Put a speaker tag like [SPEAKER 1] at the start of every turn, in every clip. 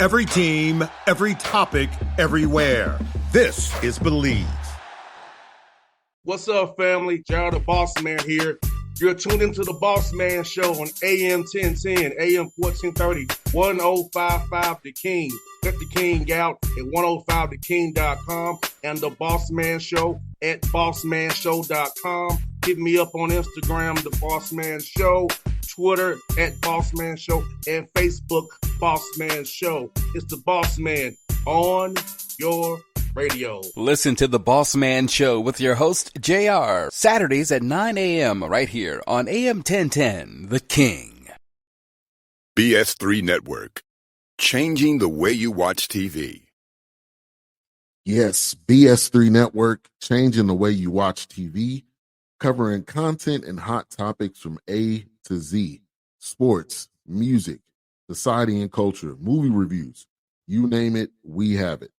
[SPEAKER 1] Every team, every topic, everywhere. This is Believe.
[SPEAKER 2] What's up, family? Gerald the Bossman here. You're tuned into the Bossman Show on AM 1010, AM 1430, 1055 The King. Check The King out at 105theking.com and the Bossman Show at bossmanshow.com. Hit me up on Instagram, The Bossman Show, Twitter at Bossman Show, and Facebook, Bossman Show. It's the Bossman on your radio.
[SPEAKER 3] Listen to the Bossman Show with your host, JR, Saturdays at 9 a.m. right here on AM 1010, The King.
[SPEAKER 4] BS3 Network, changing the way you watch TV.
[SPEAKER 5] Yes, BS3 Network, changing the way you watch TV, covering content and hot topics from A to Z, sports, music, society and culture, movie reviews, you name it, we have it.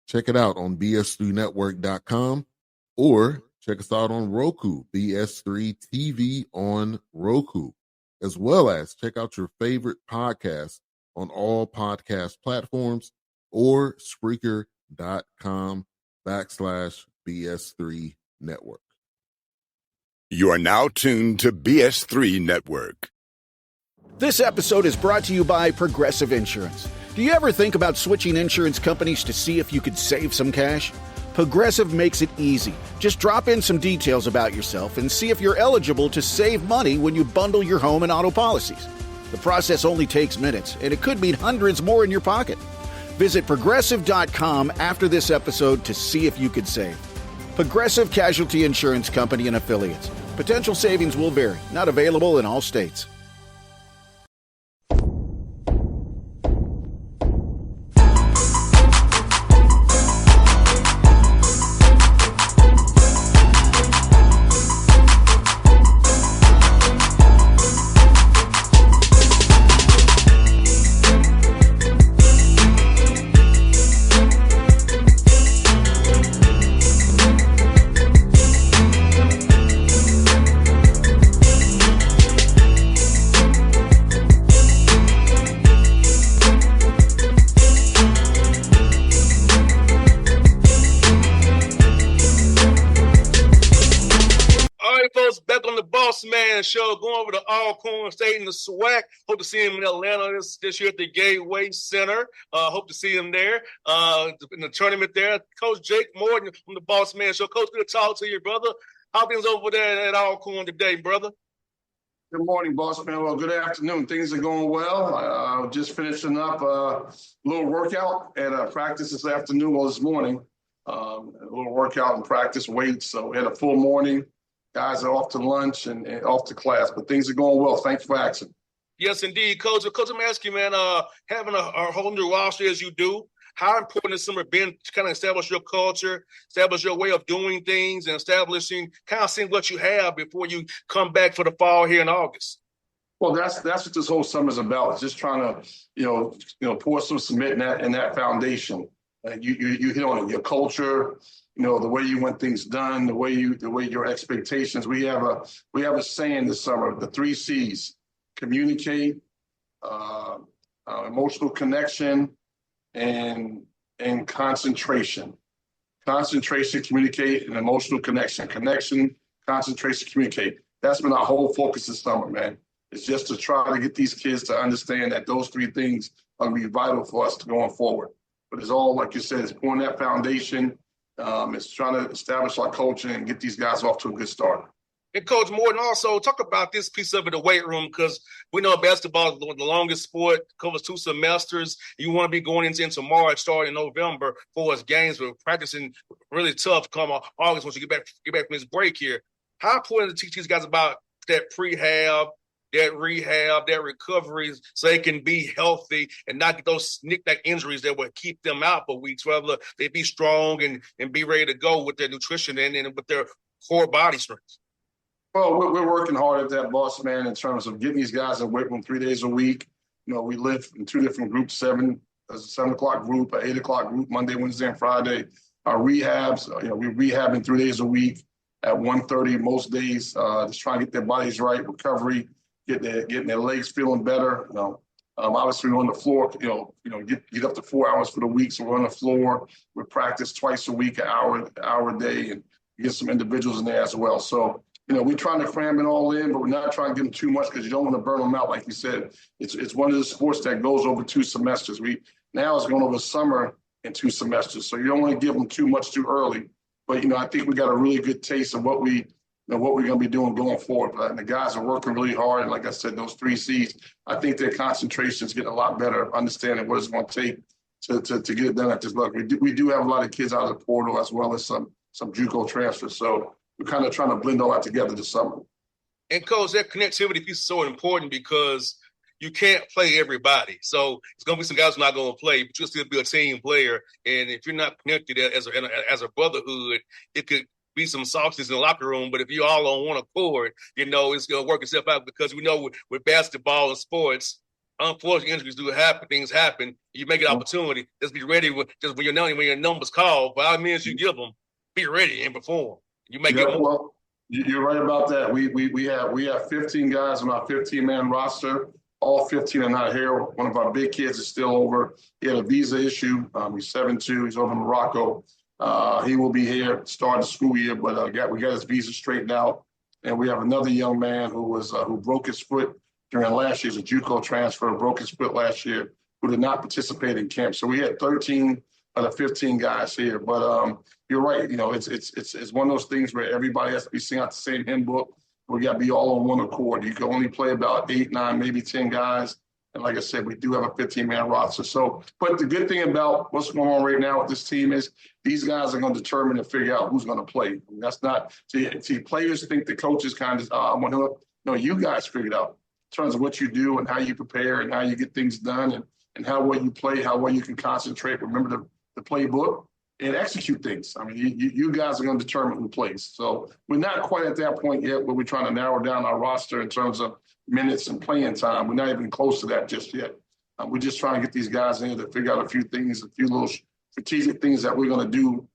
[SPEAKER 5] Check it out on bs3network.com or check us out on Roku, BS3 TV on Roku, as well as check out your favorite podcast on all podcast platforms or Spreaker.com/BS3 Network.
[SPEAKER 4] You are now tuned to BS3 Network.
[SPEAKER 6] This episode is brought to you by Progressive Insurance. Do you ever think about switching insurance companies to see if you could save some cash? Progressive makes it easy. Just drop in some details about yourself and see if you're eligible to save money when you bundle your home and auto policies. The process only takes minutes, and it could mean hundreds more in your pocket. Visit Progressive.com after this episode to see if you could save. Progressive Casualty Insurance Company and Affiliates. Potential savings will vary. Not available in all states.
[SPEAKER 2] Man Show, going over to Alcorn State in the SWAC. Hope to see him in Atlanta this year at the Gateway Center. Hope to see him there in the tournament there. Coach Jake Morton from the Bossman Show. Coach, good to talk to you, brother. How things over there at Alcorn today, brother?
[SPEAKER 7] Good morning, Bossman. Well, good afternoon. Things are going well. Just finishing up a little workout at practice this afternoon, this morning. A little workout and practice weights. So we had a full morning. Guys are off to lunch and off to class, but things are going well. Thanks for asking.
[SPEAKER 2] Yes, indeed, Coach. Coach, I'm asking you, man, having a whole new roster as you do, how important has summer been to kind of establish your culture, establish your way of doing things, and establishing, kind of seeing what you have before you come back for the fall here in August?
[SPEAKER 7] Well, that's what this whole summer is about. It's just trying to, pour some cement in that foundation. You hit on it, your culture. The way you want things done, the way your expectations. We have a saying this summer: the 3 C's: communicate, emotional connection, and concentration. Concentration, communicate, and emotional connection. Connection, concentration, communicate. That's been our whole focus this summer, man. It's just to try to get these kids to understand that those 3 things are going to be vital for us going forward. But it's all, like you said, it's pouring that foundation. It's trying to establish our culture and get these guys off to a good start.
[SPEAKER 2] And Coach Morton, also talk about this piece of it, the weight room, because we know basketball is the longest sport, covers 2 semesters. You want to be going into March, starting in November for us games. We're practicing really tough come August once you get back from this break here. How important to teach these guys about that prehab, that rehab, that recovery, so they can be healthy and not get those knick-knack injuries that will keep them out for weeks, rather they be strong and be ready to go with their nutrition and with their core body strength?
[SPEAKER 7] Well, we're working hard at that, boss man, in terms of getting these guys in weight room 3 days a week. We live in 2 different groups, a 7 o'clock group, an 8 o'clock group, Monday, Wednesday, and Friday. Our rehabs, we're rehabbing 3 days a week at 1:30 most days, just trying to get their bodies right, recovery, getting their legs feeling better. Obviously, we're on the floor, get up to 4 hours for the week. So we're on the floor. We practice twice a week, an hour a day, and get some individuals in there as well. So, we're trying to cram it all in, but we're not trying to give them too much because you don't want to burn them out. Like you said, it's one of the sports that goes over 2 semesters. Now it's going over summer in 2 semesters. So you don't want to give them too much too early. But, I think we got a really good taste of what we're going to be doing going forward. But the guys are working really hard. And like I said, those 3 C's, I think their concentration is getting a lot better, understanding what it's going to take to get it done at this level. We do have a lot of kids out of the portal as well as some JUCO transfers. So we're kind of trying to blend all that together this summer.
[SPEAKER 2] And Coach, that connectivity piece is so important because you can't play everybody. So it's going to be some guys who are not going to play, but you'll still be a team player. And if you're not connected as a brotherhood, it could be some sauces in the locker room. But if you're all on one accord, it's going to work itself out because we know with basketball and sports, unfortunately, injuries do happen. Things happen. You make an opportunity. Just be ready when your numbers call. By all means, you give them. Be ready and perform. You make it.
[SPEAKER 7] Well, you're right about that. We have 15 guys on our 15-man roster. All 15 are not here. One of our big kids is still over. He had a visa issue. He's 7'2". He's over in Morocco. He will be here starting the school year, but we got his visa straightened out. And we have another young man who broke his foot during last year's JUCO transfer, broke his foot last year, who did not participate in camp. So we had 13 of the 15 guys here. But you're right. It's one of those things where everybody has to be singing out the same hymn book. We got to be all on one accord. You can only play about 8, 9, maybe 10 guys. And like I said, we do have a 15-man roster. So, but the good thing about what's going on right now with this team is these guys are going to determine and figure out who's going to play. And that's not see, players think the coaches kind of no, you guys figure it out in terms of what you do and how you prepare and how you get things done and how well you play, how well you can concentrate. Remember the playbook and execute things. I mean, you guys are going to determine who plays. So we're not quite at that point yet where we're trying to narrow down our roster in terms of minutes and playing time. We're not even close to that just yet. We're just trying to get these guys in to figure out a few things, a few little strategic things that we're going to do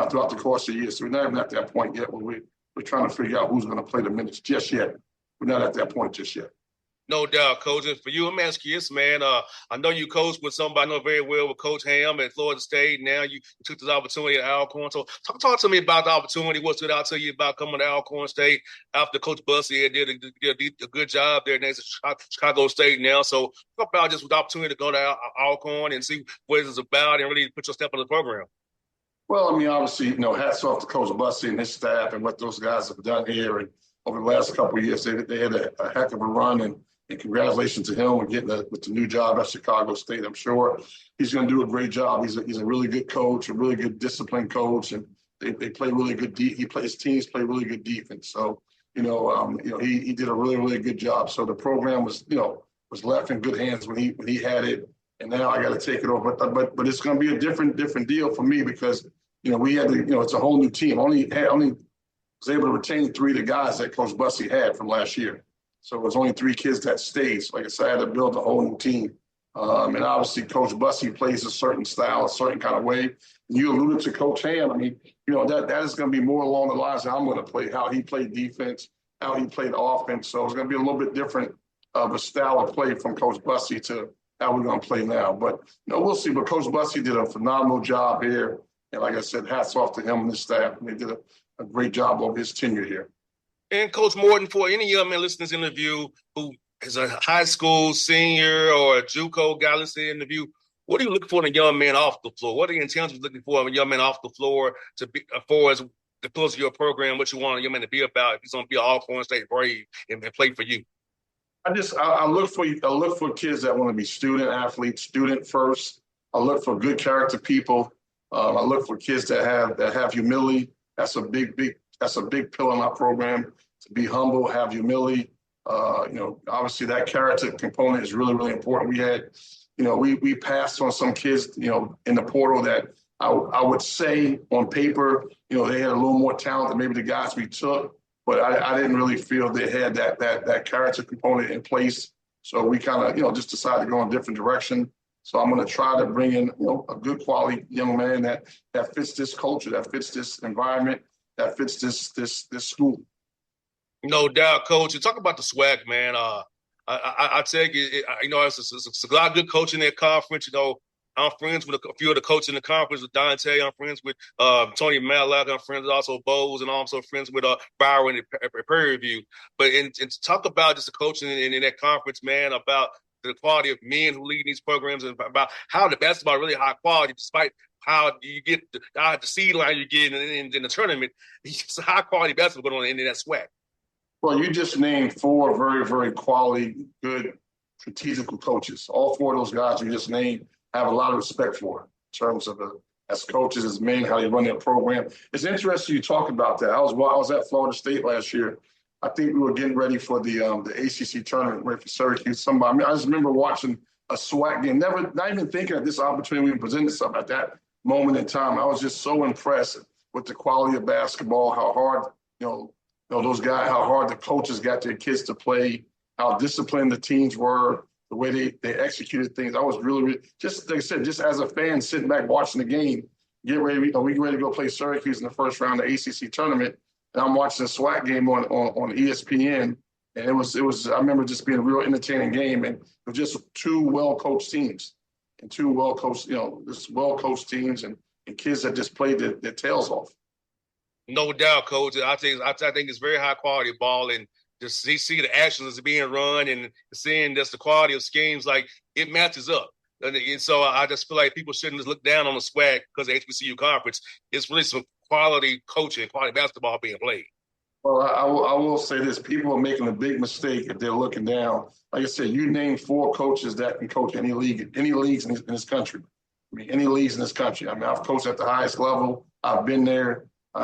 [SPEAKER 7] throughout the course of the year. So we're not even at that point yet where we're trying to figure out who's going to play the minutes just yet. We're not at that point just yet.
[SPEAKER 2] No doubt, Coach. And for you, I'm asking you this, man. I know you coached with somebody I know very well with Coach Ham at Florida State. Now you took this opportunity at Alcorn. So talk to me about the opportunity. What stood out to you about coming to Alcorn State after Coach Bussy did a good job there next to Chicago State now. So talk about just the opportunity to go to Alcorn and see what it's about and really put your step in the program.
[SPEAKER 7] Well, I mean, obviously, hats off to Coach Bussy and his staff and what those guys have done here. And over the last couple of years, they had a heck of a run. And congratulations to him on getting with the new job at Chicago State. I'm sure he's going to do a great job. He's a really good coach, a really good disciplined coach, and they play really good. His teams play really good defense. So he did a really, really good job. So the program was left in good hands when he had it, and now I got to take it over. But it's going to be a different deal for me because we had to, it's a whole new team. Only was able to retain 3 of the guys that Coach Bussy had from last year. So it was only 3 kids that stayed. So like I said, I had to build a whole new team. And obviously Coach Bussy plays a certain style, a certain kind of way. And you alluded to Coach Ham. I mean, that is going to be more along the lines that I'm going to play, how he played defense, how he played offense. So it's going to be a little bit different of a style of play from Coach Bussy to how we're going to play now. But, we'll see. But Coach Bussy did a phenomenal job here. And like I said, hats off to him and his staff. And they did a great job over his tenure here.
[SPEAKER 2] And Coach Morton, for any young man listening to this interview who is a high school senior or a JUCO guy listening to the interview, what are you looking for in a young man off the floor? What are the intentions looking for in a young man off the floor to be as the close of your program, what you want a young man to be about if he's going to be an Alcorn State Brave and play for you?
[SPEAKER 7] I look for kids that want to be student athletes, student first. I look for good character people. I look for kids that have humility. That's a big pillar in our program. To be humble, have humility. Obviously that character component is really, really important. We had, we passed on some kids, in the portal that I would say on paper, they had a little more talent than maybe the guys we took, but I didn't really feel they had that character component in place. So we kind of, just decided to go in a different direction. So I'm going to try to bring in, a good quality young man that fits this culture, that fits this environment, that fits this school.
[SPEAKER 2] No doubt, Coach. You talk about the swag, man. I tell you, it's a lot of good coaching in that conference. I'm friends with a few of the coaches in the conference with Dante. I'm friends with Tony Matlock. I'm friends with also Bowles, and I'm also friends with Byron at Prairie View. But and to talk about just the coaching in that conference, man, about the quality of men who lead these programs and about how the basketball is really high quality, despite how you get the seed line you get in the tournament. It's high quality basketball going on in that SWAC.
[SPEAKER 7] Well, you just named four very, very quality, good, strategical coaches. All four of those guys you just named have a lot of respect for in terms of as coaches, as men, how they run their program. It's interesting you talk about that. I was at Florida State last year. I think we were getting ready for the ACC tournament, ready for Syracuse. I just remember watching a SWAC game, not even thinking that this opportunity would present itself at that moment in time. I was just so impressed with the quality of basketball, how hard, those guys, how hard the coaches got their kids to play, how disciplined the teams were, the way they executed things. I was really, just like I said, just as a fan sitting back watching the game, we get ready to go play Syracuse in the first round of the ACC tournament, and I'm watching the SWAC game on ESPN, and it was I remember just being a real entertaining game, and it was just two well-coached teams, and two well-coached, just well-coached teams and kids that just played their tails off.
[SPEAKER 2] No doubt, Coach. I think it's very high quality ball, and just see the actions being run and seeing just the quality of schemes, like it matches up. And so I just feel like people shouldn't just look down on the SWAC because of the HBCU conference. It's really some quality coaching, quality basketball being played.
[SPEAKER 7] Well, I will say this: people are making a big mistake if they're looking down. Like I said, you name four coaches that can coach any leagues in this country. I mean, any leagues in this country. I mean, I've coached at the highest level. I've been there.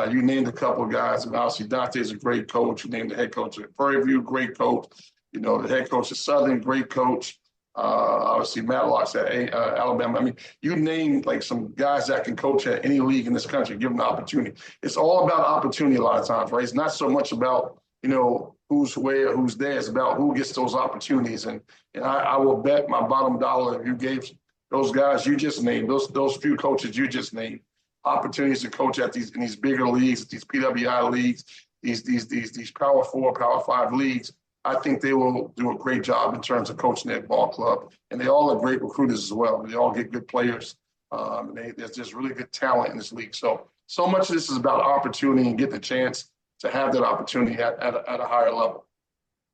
[SPEAKER 7] You named a couple of guys. Obviously, Dante is a great coach. You named the head coach at Prairie View, great coach. The head coach at Southern, great coach. Obviously, Matlock's at Alabama. I mean, you named like some guys that can coach at any league in this country, give them the opportunity. It's all about opportunity a lot of times, right? It's not so much about, who's where, who's there. It's about who gets those opportunities. And I will bet my bottom dollar if you gave those guys you just named, those few coaches you just named, opportunities to coach at in these bigger leagues, these PWI leagues, these Power 4, Power 5 leagues, I think they will do a great job in terms of coaching that ball club. And they all are great recruiters as well. They all get good players. There's just really good talent in this league. So much of this is about opportunity and getting a chance to have that opportunity at a higher level.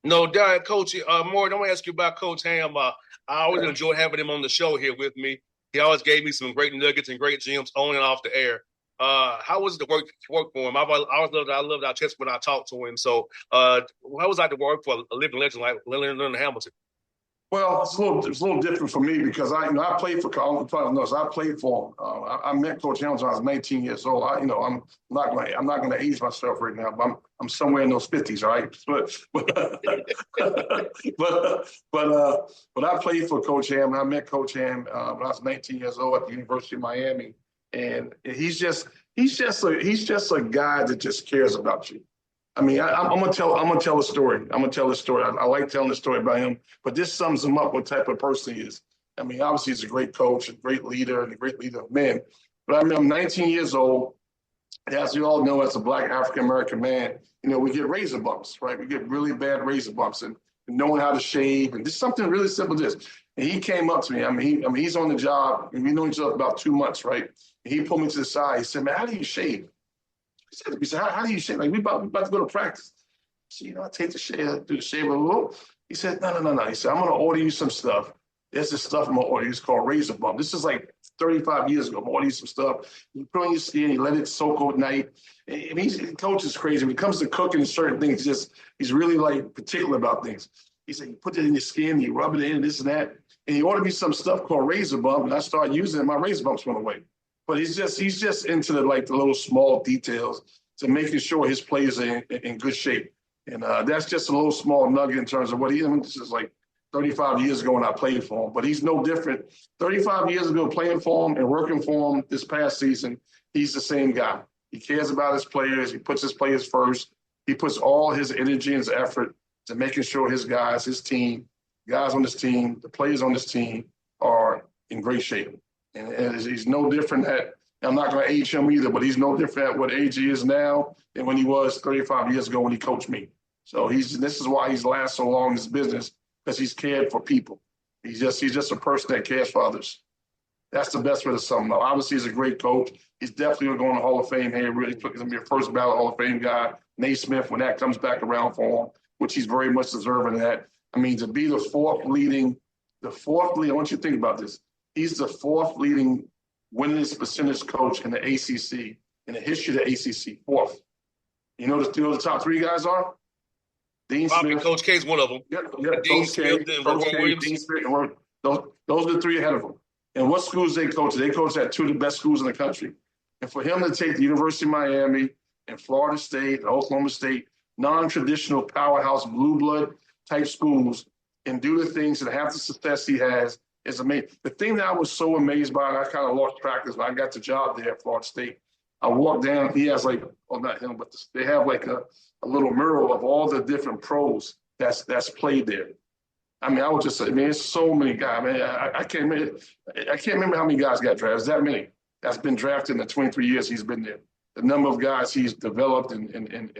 [SPEAKER 2] No doubt, Coach. Morton, I want to ask you about Coach Ham. I always enjoy having him on the show here with me. He always gave me some great nuggets and great gems on and off the air. How was it to work for him? I loved our chats when I talked to him. So how was it to work for a living legend like Leonard Hamilton?
[SPEAKER 7] Well, it's a little different for me because I played for I played for him. I met Coach Hamilton when I was 19 years old. I'm not going to age myself right now, but I'm somewhere in those 50s, right? But I played for Coach Ham. I met Coach Ham when I was 19 years old at the University of Miami, and he's just a guy that just cares about you. I mean, I'm gonna tell a story. I like telling the story about him, but this sums him up what type of person he is. I mean, obviously he's a great coach, a great leader, and a great leader of men. But I mean, I'm 19 years old. As you all know, as a Black African-American man, we get razor bumps, right? We get really bad razor bumps and knowing how to shave. And just something really simple as this. And he came up to me. He's on the job, and we know each other about 2 months, right? And he pulled me to the side. He said, "Man, how do you shave?" He said, how do you shave? Like, we about to go to practice. So, I take the shave, do the shave a little. He said, no. He said, I'm going to order you some stuff. There's this stuff I'm going to order you. It's called razor bump. This is like 35 years ago. I'm going to order you some stuff. You put on your skin, you let it soak overnight. And Coach is crazy. When it comes to cooking and certain things, he's really like particular about things. He said, you put it in your skin, you rub it in, this and that. And he ordered me some stuff called razor bump, and I started using it, and my razor bumps went away. But he's just into the little small details to making sure his players are in good shape. And that's just a little small nugget in terms of what this is like 35 years ago when I played for him. But he's no different. 35 years ago playing for him and working for him this past season, he's the same guy. He cares about his players. He puts his players first. He puts all his energy and his effort to making sure his guys, his team, guys on this team, the players on this team are in great shape. And he's no different I'm not going to age him either, but he's no different at what age he is now than when he was 35 years ago when he coached me. So this is why he's lasted so long in this business, because he's cared for people. He's just a person that cares for others. That's the best way to sum him up. Obviously, he's a great coach. He's definitely going to go in the Hall of Fame here. Really, he's going to be a first ballot Hall of Fame guy. Naismith, when that comes back around for him, which he's very much deserving of that. I mean, to be the fourth leading, I want you to think about this. He's the fourth leading winningest percentage coach in the ACC, in the history of the ACC, fourth. You know the top three guys are? Dean
[SPEAKER 2] Probably
[SPEAKER 7] Smith.
[SPEAKER 2] Coach K's one of them.
[SPEAKER 7] Yeah,
[SPEAKER 2] Dean
[SPEAKER 7] Coach K,
[SPEAKER 2] Smith and
[SPEAKER 7] Coach
[SPEAKER 2] Roy
[SPEAKER 7] K,
[SPEAKER 2] Williams.
[SPEAKER 7] Dean Smith, and those are the three ahead of him. And what schools they coach? They coach at two of the best schools in the country. And for him to take the University of Miami and Florida State and Oklahoma State, non-traditional powerhouse blue blood type schools, and do the things and have the success he has is amazing. The thing that I was so amazed by, and I kind of lost track, is when I got the job there at Florida State. I walked down. He has not him, but they have a little mural of all the different pros that's played there. I mean, I was just, it's so many guys. Man, I can't remember how many guys got drafted. It's that many that's been drafted in the 23 years he's been there. The number of guys he's developed and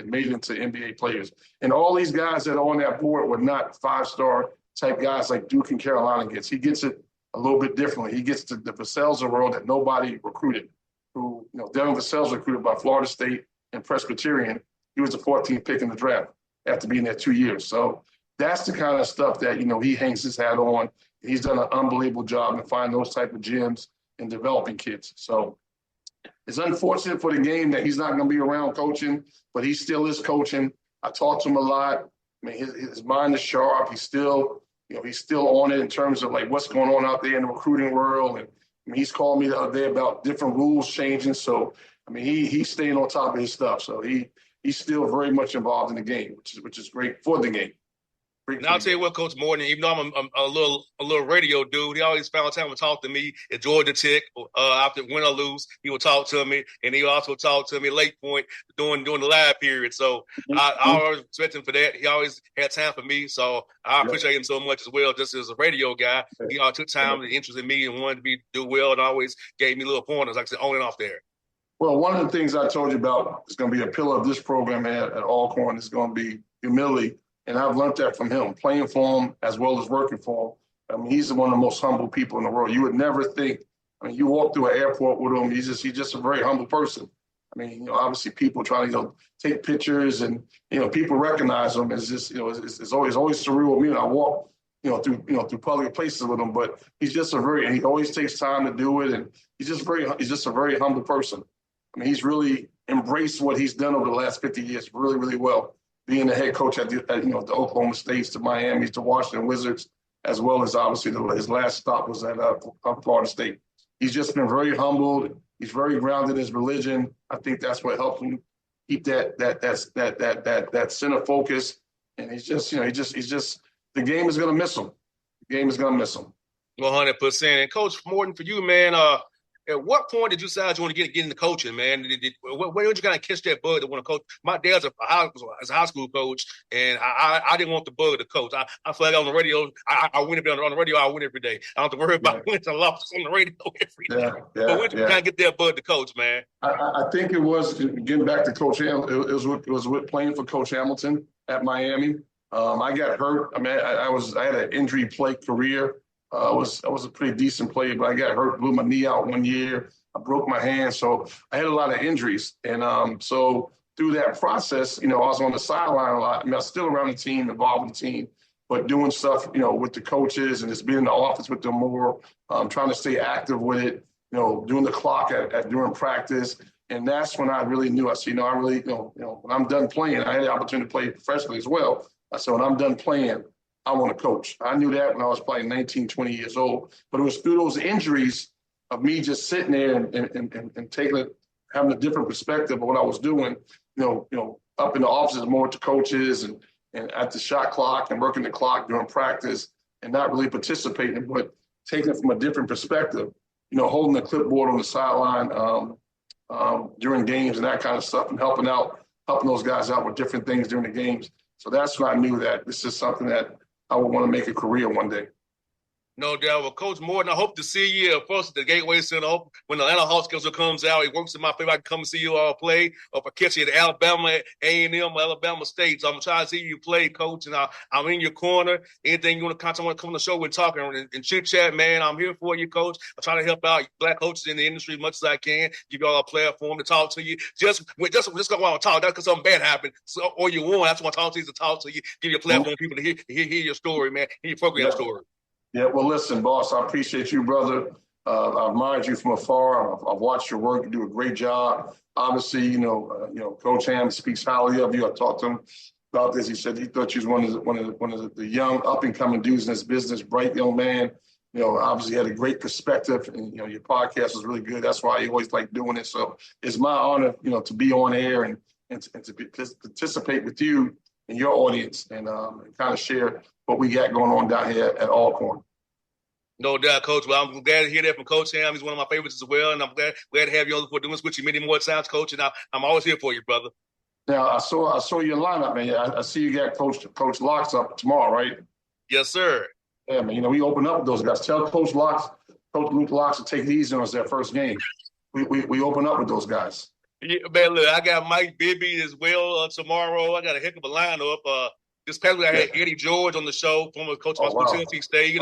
[SPEAKER 7] made into NBA players. And all these guys that are on that board were not five-star type guys like Duke and Carolina gets. He gets it a little bit differently. He gets to the Vassell's of the world that nobody recruited. Devin Vassell's recruited by Florida State and Presbyterian. He was the 14th pick in the draft after being there 2 years. So that's the kind of stuff that, he hangs his hat on. He's done an unbelievable job in finding those type of gems and developing kids. So it's unfortunate for the game that he's not going to be around coaching, but he still is coaching. I talk to him a lot. I mean, his mind is sharp. He's still on it in terms of what's going on out there in the recruiting world. And I mean, he's called me the other day about different rules changing. So, I mean, he's staying on top of his stuff. So he's still very much involved in the game, which is great for the game.
[SPEAKER 2] And I'll tell you what, Coach Morton, even though I'm a little radio dude, he always found time to talk to me at Georgia Tech. After win or lose, he would talk to me, and he also talked to me late point during the live period. So I always respect him for that. He always had time for me, so I appreciate him so much as well. Just as a radio guy, he always took time and interest in me and wanted to do well, and always gave me little pointers, like I said, on and off there.
[SPEAKER 7] Well, one of the things I told you about is going to be a pillar of this program at Alcorn is going to be humility. And I've learned that from him, playing for him as well as working for him. I mean, he's one of the most humble people in the world. You would never think, you walk through an airport with him, he's just a very humble person. I mean, obviously people trying to, take pictures and, people recognize him. It's just, it's always surreal with me. And I walk, through public places with him, but he's just and he always takes time to do it. And he's just a very humble person. I mean, he's really embraced what he's done over the last 50 years really, really well. Being the head coach at the Oklahoma States, to Miami, to Washington Wizards, as well as obviously his last stop was at Florida State. He's just been very humbled. He's very grounded in his religion. I think that's what helps him keep that center focus. And he's just the game is going to miss him. The game is going to miss him.
[SPEAKER 2] 100%. And Coach Morton, for you, man, at what point did you decide you want to get into coaching, man? Where did you kind of catch that bug to want to coach? My dad's a high school coach, and I didn't want the bug to coach. I feel like on the radio, I win it on the radio. I win every day. I don't have to worry about wins and losses on the radio every day. But when did you kind of get that bug to coach, man? I think it was getting back to Coach Hamilton. It was with playing for Coach Hamilton at Miami. I got hurt. I mean, I had an injury play career. I was a pretty decent player, but I got hurt, blew my knee out 1 year. I broke my hand, so I had a lot of injuries. And so through that process, I was on the sideline a lot. I mean, I was still around the team, involved in the team, but doing stuff, with the coaches and just being in the office with them more, trying to stay active with it, doing the clock during practice. And that's when I really knew. I said, I really, when I'm done playing, I had the opportunity to play professionally as well. I said, when I'm done playing, I want to coach. I knew that when I was probably 19, 20 years old. But it was through those injuries of me just sitting there and having a different perspective of what I was doing, up in the offices more with the coaches and at the shot clock and working the clock during practice and not really participating, but taking it from a different perspective, holding the clipboard on the sideline during games and that kind of stuff and helping those guys out with different things during the games. So that's when I knew that this is something that I would want to make a career one day. No doubt. Well, Coach Morton, I hope to see you first at the Gateway Center. Hope when the Atlanta Hawks schedule comes out, it works in my favor. I can come and see you all play. Or if I catch you at Alabama A&M or Alabama State. So I'm trying to see you play, Coach, and I'm in your corner. Anything you want to come on the show, we're talking and chit-chat, man. I'm here for you, Coach. I'm trying to help out black coaches in the industry as much as I can. Give you all a platform to talk to you. Just want to talk. Not because something bad happened or you won. I just want to talk to you. Give you a platform for people to hear your story, man. Hear your program story.
[SPEAKER 7] Yeah, well, listen, boss, I appreciate you, brother. I've admired you from afar. I've watched your work. You do a great job. Obviously, Coach Ham speaks highly of you. I talked to him about this. He said he thought you was one of the young up and coming dudes in this business, bright young man. Obviously had a great perspective, and your podcast was really good. That's why I always like doing it. So it's my honor, to be on air and to participate with you and your audience and kind of share what we got going on down here at Alcorn.
[SPEAKER 2] No doubt, Coach. Well, I'm glad to hear that from Coach Ham. He's one of my favorites as well, and I'm glad to have you on for doing this with you many more times, Coach. And I'm always here for you, brother.
[SPEAKER 7] Now, I saw your lineup, man. I see you got Coach Locks up tomorrow, right?
[SPEAKER 2] Yes, sir.
[SPEAKER 7] Yeah, man. We open up with those guys. Tell Coach Luke Locks to take it easy on us their first game. We open up with those guys.
[SPEAKER 2] Yeah, man, look, I got Mike Bibby as well tomorrow. I got a heck of a lineup. This past week I had Eddie George on the show, former coach of Tennessee State,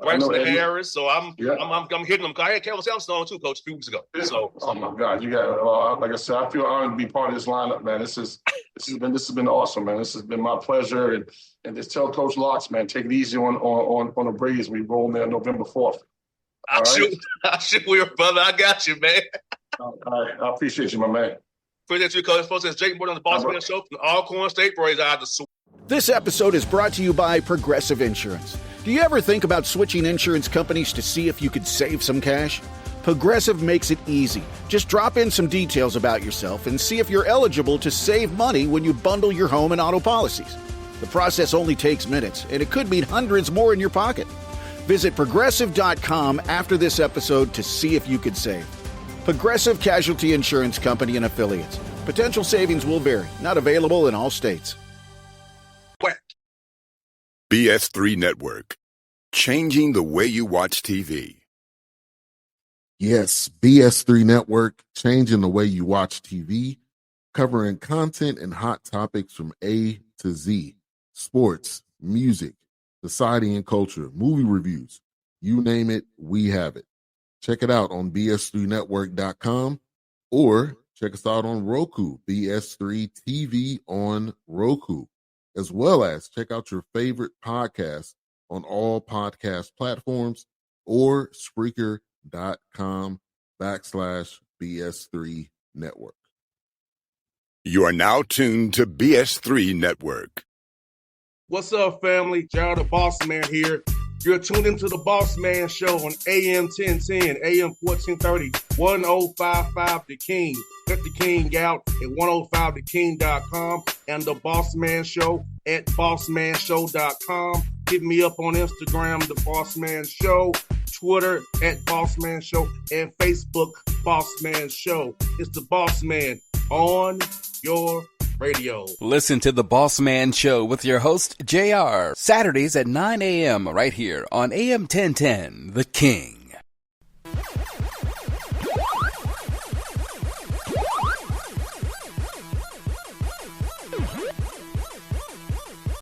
[SPEAKER 2] Braxton Harris. So I'm hitting them. I had Kevin Sampson on too, Coach, a few weeks ago. So,
[SPEAKER 7] oh my God, you got like I said, I feel honored to be part of this lineup, man. This has been awesome, man. This has been my pleasure, and just tell Coach Locks, man, take it easy on the Breeze. We roll there November 4th.
[SPEAKER 2] I shoot will, brother. I got you, man.
[SPEAKER 7] All right, I appreciate you, my man.
[SPEAKER 2] Appreciate you, Coach. Folks, it's Jake Morton on the Bossman Show from Alcorn State Braves out of the.
[SPEAKER 6] This episode is brought to you by Progressive Insurance. Do you ever think about switching insurance companies to see if you could save some cash? Progressive makes it easy. Just drop in some details about yourself and see if you're eligible to save money when you bundle your home and auto policies. The process only takes minutes, and it could mean hundreds more in your pocket. Visit Progressive.com after this episode to see if you could save. Progressive Casualty Insurance Company and Affiliates. Potential savings will vary. Not available in all states.
[SPEAKER 4] BS3 Network. Changing the way you watch TV.
[SPEAKER 5] Yes, BS3 Network, changing the way you watch TV, covering content and hot topics from A to Z. Sports, music, society and culture, movie reviews. You name it, we have it. Check it out on bs3network.com or check us out on Roku, BS3 TV on Roku, as well as check out your favorite podcast on all podcast platforms or Spreaker.com/BS3 Network.
[SPEAKER 4] You are now tuned to BS3 Network.
[SPEAKER 2] What's up, family? Jared the Bossman here. You're tuned into the Bossman Show on AM 1010, AM 1430, 1055 The King. Let the King out at 105theking.com and the Bossman Show at bossmanshow.com. Hit me up on Instagram, The Bossman Show, Twitter at Bossman Show, and Facebook, Bossman Show. It's the Bossman on your radio.
[SPEAKER 3] Listen to The Bossman Show with your host, JR, Saturdays at 9 a.m. right here on AM 1010, The King.